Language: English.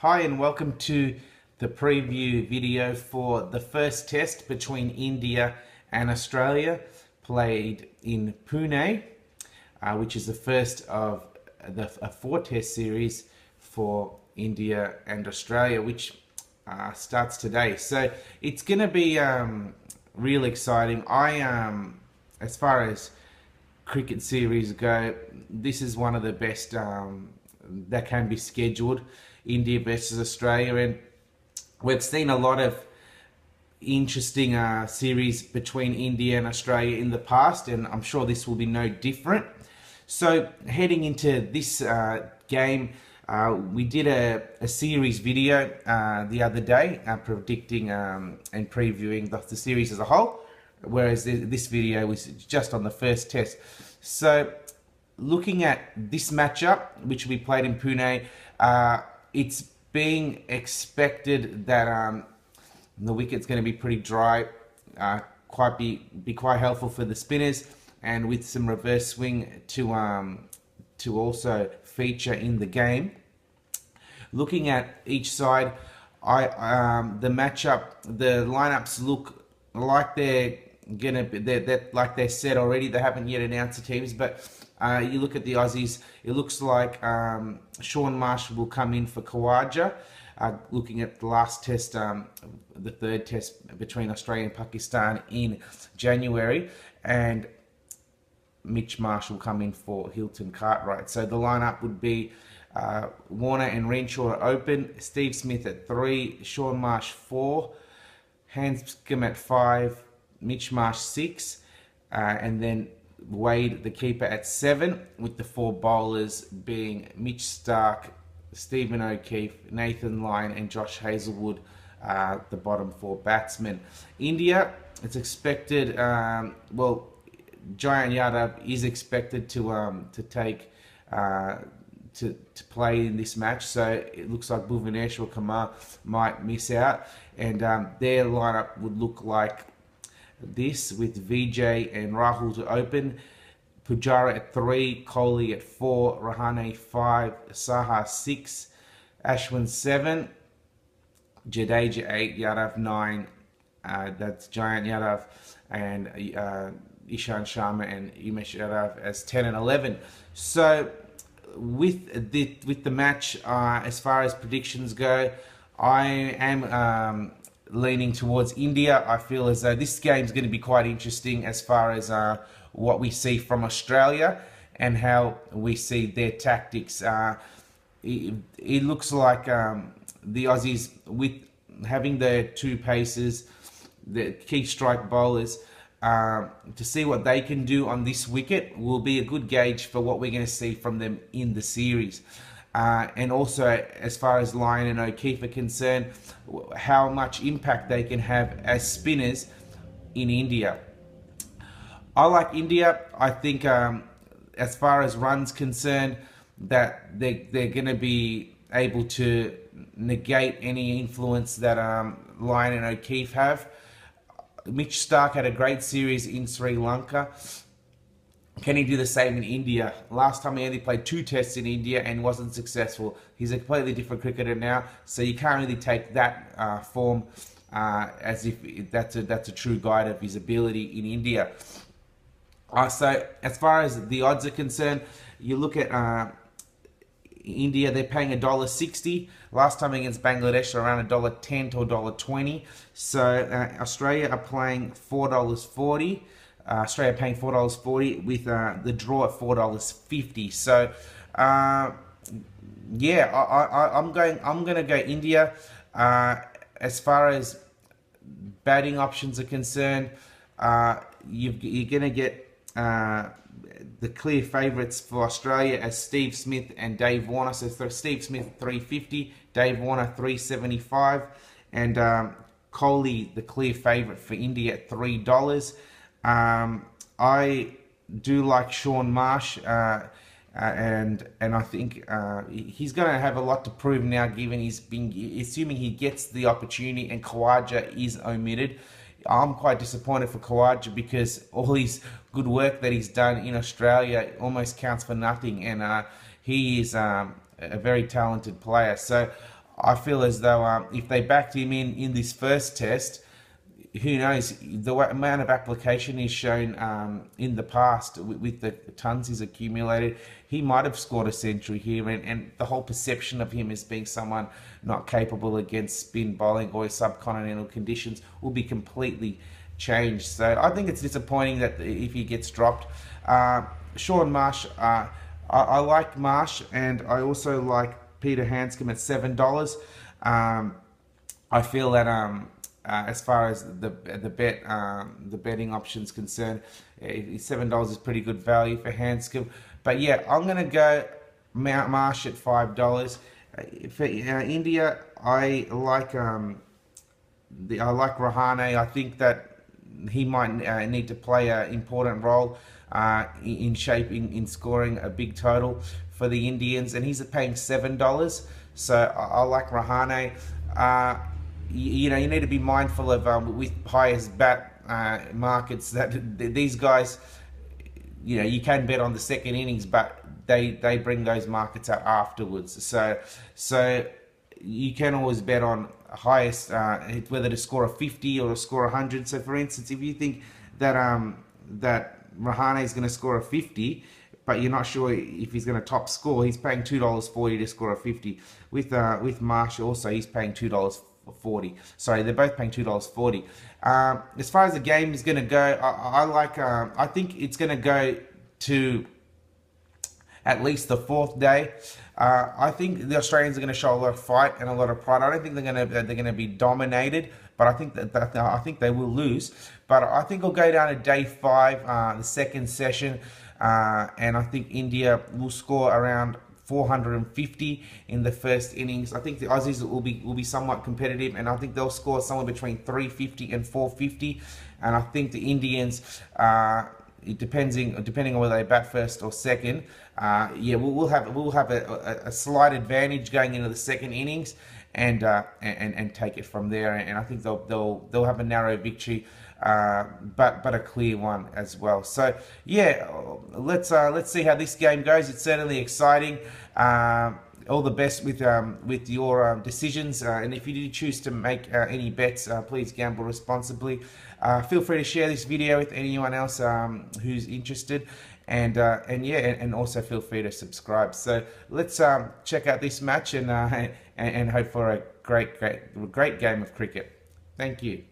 Hi and welcome to the preview video for the first test between India and Australia, played in Pune, which is the first of a four-test series for India and Australia, which starts today. So it's going to be real exciting. As far as cricket series go, this is one of the best that can be scheduled. India versus Australia, and we've seen a lot of interesting series between India and Australia in the past, and I'm sure this will be no different. So heading into this game, we did a series video the other day predicting and previewing the series as a whole, whereas this video was just on the first test. So looking at this matchup, which we played in Pune, it's being expected that the wicket's going to be pretty dry, be quite helpful for the spinners, and with some reverse swing to also feature in the game. Looking at each side, the matchup, the lineups look like they're like they're set already. They haven't yet announced the teams, but you look at the Aussies, it looks like Shaun Marsh will come in for Khawaja. Looking at the last test, the third test between Australia and Pakistan in January, and Mitch Marsh will come in for Hilton Cartwright. So the lineup would be Warner and Renshaw at open, Steve Smith at 3, Shaun Marsh 4, Handscomb at 5, Mitch Marsh 6, and then Wade, the keeper, at 7, with the 4 bowlers being Mitch Starc, Stephen O'Keefe, Nathan Lyon, and Josh Hazlewood, the bottom 4 batsmen. India, it's expected, Jayant Yadav is expected to play in this match, so it looks like Bhuvaneshwar Kumar might miss out, and their lineup would look like this, with Vijay and Rahul to open, Pujara at 3, Kohli at 4, Rahane 5, Saha 6, Ashwin 7, Jadeja 8, Yadav 9, that's Jayant Yadav, and Ishan Sharma and Umesh Yadav as 10 and 11. So with the match, as far as predictions go, I am leaning towards India. I feel as though this game is going to be quite interesting as far as what we see from Australia and how we see their tactics. It looks like the Aussies, with having their 2 pacers, the key strike bowlers, to see what they can do on this wicket will be a good gauge for what we're going to see from them in the series. And also, as far as Lyon and O'Keefe are concerned, how much impact they can have as spinners in India. I like India. I think as far as runs concerned, that they're going to be able to negate any influence that Lyon and O'Keefe have. Mitch Starc had a great series in Sri Lanka. Can he do the same in India? Last time he only played 2 tests in India and wasn't successful. He's a completely different cricketer now, so you can't really take that form as if that's a true guide of his ability in India. So as far as the odds are concerned, you look at India, they're paying $1.60. Last time against Bangladesh, around $1.10 to $1.20. So Australia are playing $4.40. Australia paying $4.40 with the draw at $4.50. So yeah, I'm going to go India. As far as batting options are concerned, you're going to get the clear favourites for Australia as Steve Smith and Dave Warner. So Steve Smith at 350, Dave Warner 375, and Kohli the clear favourite for India at $3. I do like Shaun Marsh, and I think he's going to have a lot to prove now, given he's been, assuming he gets the opportunity and Khawaja is omitted. I'm quite disappointed for Khawaja because all his good work that he's done in Australia almost counts for nothing, and he is a very talented player. So I feel as though if they backed him in this first test, who knows, the amount of application he's shown in the past with the tons he's accumulated, he might have scored a century here, and the whole perception of him as being someone not capable against spin bowling or subcontinental conditions will be completely changed. So I think it's disappointing that if he gets dropped. Shaun Marsh, I like Marsh, and I also like Peter Handscomb at $7. I feel that as far as the betting options concerned, $7 is pretty good value for Handscomb. But yeah, I'm gonna go Marsh at $5. For India, I like Rahane. I think that he might need to play an important role in shaping, in scoring a big total for the Indians, and he's paying $7. So I like Rahane. You know, you need to be mindful of with highest bat markets that these guys, you know, you can bet on the second innings, but they bring those markets out afterwards. So you can always bet on highest, whether to score a 50 or to score 100. So for instance, if you think that that Rahane is going to score a 50, but you're not sure if he's going to top score, he's paying $2.40 to score a 50. With Marsh also, he's paying $2.40. Sorry, they're both paying $2.40. As far as the game is going to go, I think it's going to go to at least the fourth day. I think the Australians are going to show a lot of fight and a lot of pride. I don't think they're going to be dominated, but I think they will lose. But I think it'll go down to day 5, the second session, and I think India will score around 450 in the first innings. I think the Aussies will be somewhat competitive, and I think they'll score somewhere between 350 and 450. And I think the Indians, depending on whether they bat first or second, yeah, we'll have a slight advantage going into the second innings, and take it from there. And I think they'll have a narrow victory, but a clear one as well. So yeah, let's see how this game goes. It's certainly exciting. All the best with your decisions, and if you do choose to make any bets, please gamble responsibly. Feel free to share this video with anyone else who's interested, and also feel free to subscribe. So let's check out this match and hope for a great game of cricket. Thank you.